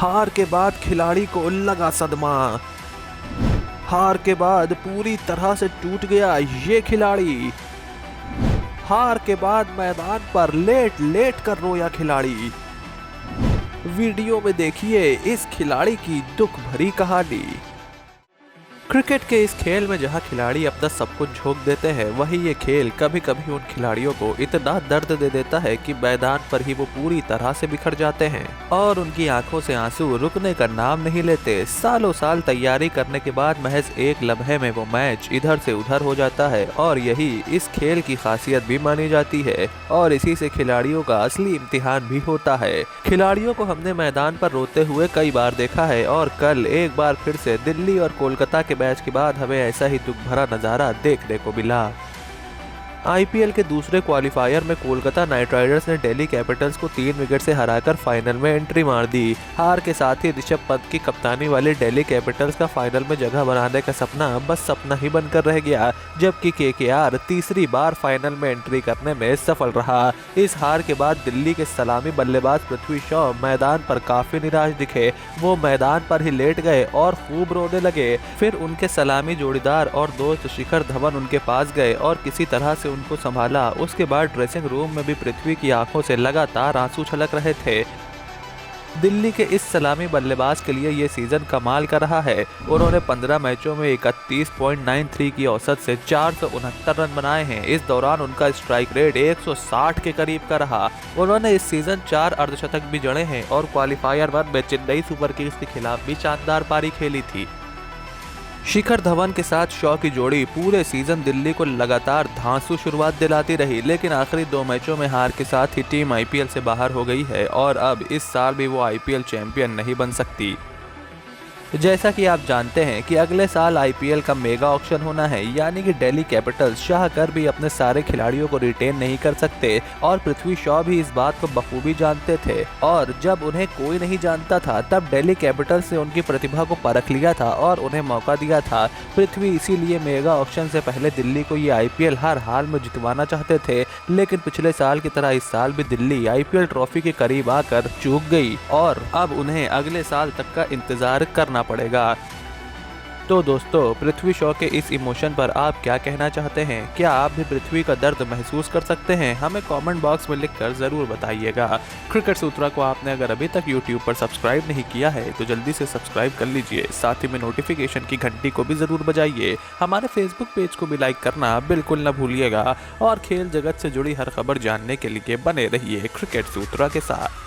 हार के बाद खिलाड़ी को लगा सदमा। हार के बाद पूरी तरह से टूट गया ये खिलाड़ी। हार के बाद मैदान पर लेट लेट कर रोया खिलाड़ी। वीडियो में देखिए इस खिलाड़ी की दुख भरी कहानी। क्रिकेट के इस खेल में जहां खिलाड़ी अपना सब कुछ झोंक देते हैं, वहीं ये खेल कभी कभी उन खिलाड़ियों को इतना दर्द दे देता है कि मैदान पर ही वो पूरी तरह से बिखर जाते हैं और उनकी आंखों से आंसू रुकने का नाम नहीं लेते। सालों साल तैयारी करने के बाद महज एक लम्हे में वो मैच इधर से उधर हो जाता है और यही इस खेल की खासियत भी मानी जाती है और इसी से खिलाड़ियों का असली इम्तिहान भी होता है। खिलाड़ियों को हमने मैदान पर रोते हुए कई बार देखा है और कल एक बार फिर से दिल्ली और कोलकाता के मैच के बाद हमें ऐसा ही दुख भरा नजारा देखने को मिला। आईपीएल के दूसरे क्वालिफायर में कोलकाता नाइट राइडर्स ने दिल्ली कैपिटल्स को 3 विकेट से हराकर फाइनल में एंट्री मार दी। हार के साथ ही ऋषभ पंत की कप्तानी वाली दिल्ली कैपिटल्स का फाइनल में जगह बनाने का सपना बस सपना ही बनकर रह गया, जबकि केकेआर तीसरी बार फाइनल में एंट्री करने में सफल रहा। इस हार के बाद दिल्ली के सलामी बल्लेबाज पृथ्वी शॉ मैदान पर काफी निराश दिखे। वो मैदान पर ही लेट गए और खूब रोने लगे। फिर उनके सलामी जोड़ीदार और दोस्त शिखर धवन उनके पास गए और किसी तरह से उनको संभाला। उसके बाद ड्रेसिंग रूम में भी पृथ्वी की आंखों से लगातार आंसू छलक रहे थे। दिल्ली के इस सलामी बल्लेबाज के लिए ये सीजन कमाल का रहा है। उन्होंने 15 मैचों में 31.93 की औसत से 469 रन बनाए हैं। इस दौरान उनका स्ट्राइक रेट 160 के करीब का रहा। उन्होंने इस सीजन 4 अर्धशतक भी जड़े हैं और क्वालिफायर 1 में चेन्नई सुपर किंग्स के खिलाफ भी शानदार पारी खेली थी। शिखर धवन के साथ शॉ की जोड़ी पूरे सीजन दिल्ली को लगातार धांसू शुरुआत दिलाती रही, लेकिन आखिरी 2 मैचों में हार के साथ ही टीम आईपीएल से बाहर हो गई है और अब इस साल भी वो आईपीएल चैंपियन नहीं बन सकती। जैसा कि आप जानते हैं कि अगले साल आईपीएल का मेगा ऑक्शन होना है, यानी कि दिल्ली कैपिटल्स चाह कर भी अपने सारे खिलाड़ियों को रिटेन नहीं कर सकते और पृथ्वी शॉ भी इस बात को बखूबी जानते थे। और जब उन्हें कोई नहीं जानता था तब दिल्ली कैपिटल्स ने उनकी प्रतिभा को परख लिया था और उन्हें मौका दिया था। पृथ्वी इसीलिए मेगा ऑक्शन से पहले दिल्ली को ये आईपीएल हर हाल में जितवाना चाहते थे, लेकिन पिछले साल की तरह इस साल भी दिल्ली आईपीएल ट्रॉफी के करीब आकर चूक गई और अब उन्हें अगले साल तक का इंतजार करना पड़ेगा। तो दोस्तों, पृथ्वी शॉ के इस इमोशन पर आप क्या कहना चाहते हैं? क्या आप भी पृथ्वी का दर्द महसूस कर सकते हैं? हमें कमेंट बॉक्स में लिखकर जरूर बताइएगा। क्रिकेट सूत्रा को आपने अगर अभी तक यूट्यूब पर सब्सक्राइब नहीं किया है तो जल्दी से सब्सक्राइब कर लीजिए, साथ ही में नोटिफिकेशन की घंटी को भी जरूर बजाइए। हमारे फेसबुक पेज को भी लाइक करना बिल्कुल न भूलिएगा और खेल जगत से जुड़ी हर खबर जानने के लिए बने रहिए क्रिकेट सूत्रा के साथ।